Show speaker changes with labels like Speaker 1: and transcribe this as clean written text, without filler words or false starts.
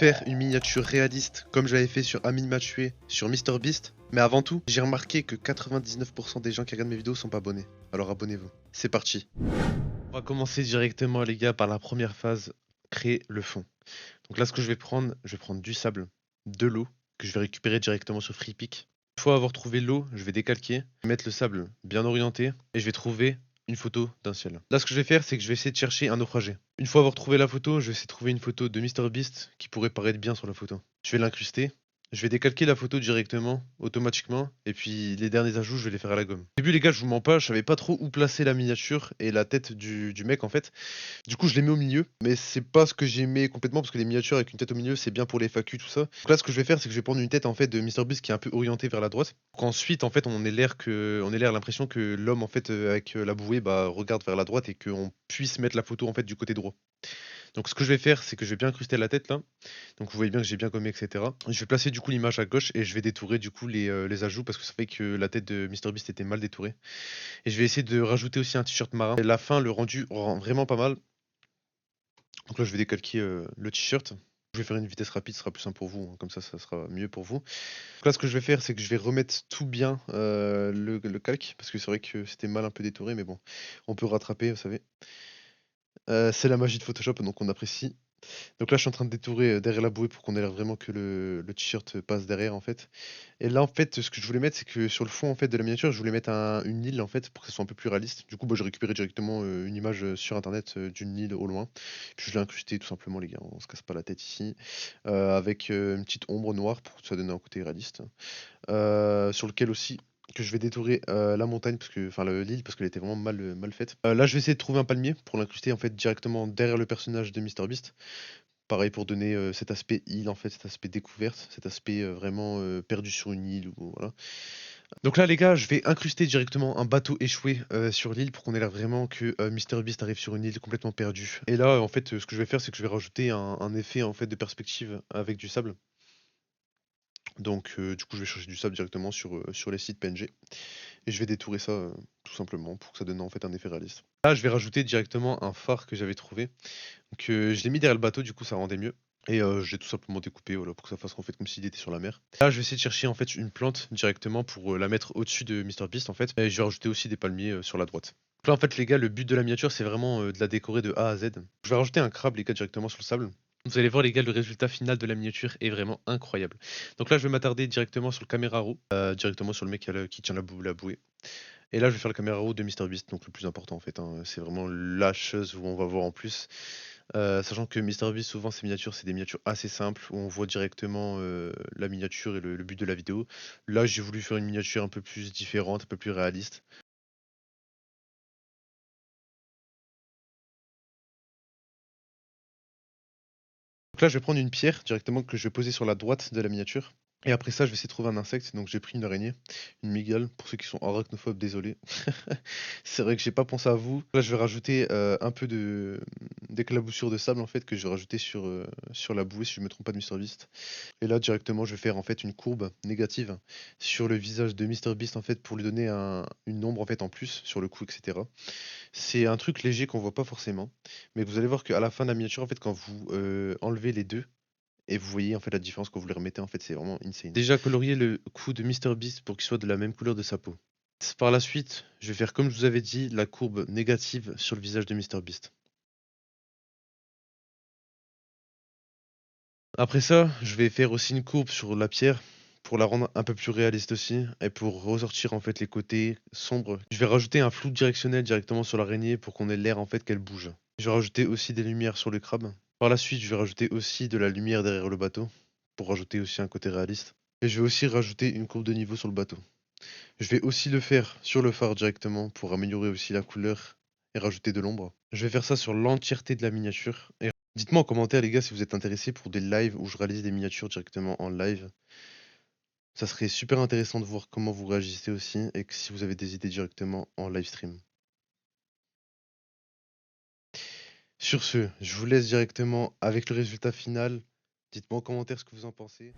Speaker 1: faire une miniature réaliste comme j'avais fait sur Amine m'a tué sur MrBeast. Mais avant tout, j'ai remarqué que 99% des gens qui regardent mes vidéos sont pas abonnés. Alors abonnez-vous. C'est parti. On va commencer directement les gars par la première phase, créer le fond. Donc là ce que je vais prendre du sable, de l'eau, que je vais récupérer directement sur FreePic. Une fois avoir trouvé l'eau, je vais décalquer, mettre le sable bien orienté et je vais trouver une photo d'un ciel. Là ce que je vais faire c'est que je vais essayer de chercher un naufragé. Une fois avoir trouvé la photo, je vais essayer de trouver une photo de MrBeast qui pourrait paraître bien sur la photo. Je vais l'incruster. Je vais décalquer la photo directement, automatiquement, et puis les derniers ajouts, je vais les faire à la gomme. Au début, les gars, je vous mens pas, je savais pas trop où placer la miniature et la tête du mec en fait. Du coup, je les mets au milieu, mais c'est pas ce que j'aimais complètement parce que les miniatures avec une tête au milieu, c'est bien pour les FAQ, tout ça. Donc là, ce que je vais faire, c'est que je vais prendre une tête en fait de MrBeast qui est un peu orientée vers la droite. Donc ensuite, en fait, on ait l'air l'impression que l'homme en fait avec la bouée bah, regarde vers la droite et qu'on puisse mettre la photo en fait du côté droit. Donc ce que je vais faire, c'est que je vais bien incruster la tête là. Donc vous voyez bien que j'ai bien gommé, etc. Je vais placer du coup l'image à gauche et je vais détourer du coup les ajouts parce que ça fait que la tête de MrBeast était mal détourée. Et je vais essayer de rajouter aussi un t-shirt marin. Et la fin, le rendu rend vraiment pas mal. Donc là, je vais décalquer le t-shirt. Je vais faire une vitesse rapide, ce sera plus simple pour vous, hein, comme ça sera mieux pour vous. Donc là, ce que je vais faire, c'est que je vais remettre tout bien le calque, parce que c'est vrai que c'était mal un peu détouré, mais bon, on peut rattraper, vous savez. C'est la magie de Photoshop, donc on apprécie. Donc là, je suis en train de détourer derrière la bouée pour qu'on ait l'air vraiment que le t-shirt passe derrière en fait. Et là, en fait, ce que je voulais mettre, c'est que sur le fond en fait de la miniature, je voulais mettre une île en fait pour que ce soit un peu plus réaliste. Du coup, bah, j'ai récupéré directement une image sur internet d'une île au loin. Puis je l'ai incrusté tout simplement, les gars. On se casse pas la tête ici, avec une petite ombre noire pour que ça donne un côté réaliste. Sur lequel aussi que je vais détourer la montagne parce que enfin l'île parce qu'elle était vraiment mal faite. Là, je vais essayer de trouver un palmier pour l'incruster en fait directement derrière le personnage de MrBeast. Pareil pour donner cet aspect île en fait, cet aspect découverte, cet aspect vraiment perdu sur une île ou voilà. Donc là les gars, je vais incruster directement un bateau échoué sur l'île pour qu'on ait l'air vraiment que MrBeast arrive sur une île complètement perdue. Et là en fait ce que je vais faire c'est que je vais rajouter un effet en fait de perspective avec du sable. Donc du coup je vais chercher du sable directement sur les sites PNG et je vais détourer ça tout simplement pour que ça donne en fait un effet réaliste. Là je vais rajouter directement un phare que j'avais trouvé. Donc je l'ai mis derrière le bateau, du coup ça rendait mieux. Et j'ai tout simplement découpé voilà, pour que ça fasse en fait comme s'il était sur la mer. Là je vais essayer de chercher en fait une plante directement pour la mettre au-dessus de MrBeast en fait. Et je vais rajouter aussi des palmiers sur la droite. Donc là en fait les gars, le but de la miniature c'est vraiment de la décorer de A à Z. Je vais rajouter un crabe les gars directement sur le sable. Vous allez voir les gars, le résultat final de la miniature est vraiment incroyable. Donc là je vais m'attarder directement sur le caméra raw, directement sur le mec qui tient la bouée. Et là je vais faire le caméra raw de MrBeast, donc le plus important en fait, hein. C'est vraiment la chose où on va voir en plus. Sachant que MrBeast, souvent, ses miniatures, c'est des miniatures assez simples où on voit directement la miniature et le but de la vidéo. Là, j'ai voulu faire une miniature un peu plus différente, un peu plus réaliste. Donc là, je vais prendre une pierre directement que je vais poser sur la droite de la miniature. Et après ça, je vais essayer de trouver un insecte. Donc j'ai pris une araignée, une mygale. Pour ceux qui sont arachnophobes, désolé. C'est vrai que j'ai pas pensé à vous. Là, je vais rajouter un peu d'éclaboussure de sable en fait que je vais rajouter sur la bouée si je me trompe pas de MrBeast. Et là, directement, je vais faire en fait une courbe négative sur le visage de MrBeast en fait pour lui donner une ombre en fait en plus sur le cou, etc. C'est un truc léger qu'on voit pas forcément, mais vous allez voir qu'à la fin de la miniature, en fait, quand vous enlevez les deux et vous voyez en fait la différence quand vous les remettez, en fait, c'est vraiment insane. Déjà colorier le cou de MrBeast pour qu'il soit de la même couleur de sa peau. Par la suite, je vais faire comme je vous avais dit, la courbe négative sur le visage de MrBeast. Après ça, je vais faire aussi une courbe sur la pierre pour la rendre un peu plus réaliste aussi et pour ressortir en fait les côtés sombres. Je vais rajouter un flou directionnel directement sur l'araignée pour qu'on ait l'air en fait qu'elle bouge. Je vais rajouter aussi des lumières sur le crabe. Par la suite, je vais rajouter aussi de la lumière derrière le bateau pour rajouter aussi un côté réaliste. Et je vais aussi rajouter une courbe de niveau sur le bateau. Je vais aussi le faire sur le phare directement pour améliorer aussi la couleur et rajouter de l'ombre. Je vais faire ça sur l'entièreté de la miniature. Et dites-moi en commentaire les gars si vous êtes intéressés pour des lives où je réalise des miniatures directement en live. Ça serait super intéressant de voir comment vous réagissez aussi et que si vous avez des idées directement en live stream. Sur ce, je vous laisse directement avec le résultat final. Dites-moi en commentaire ce que vous en pensez.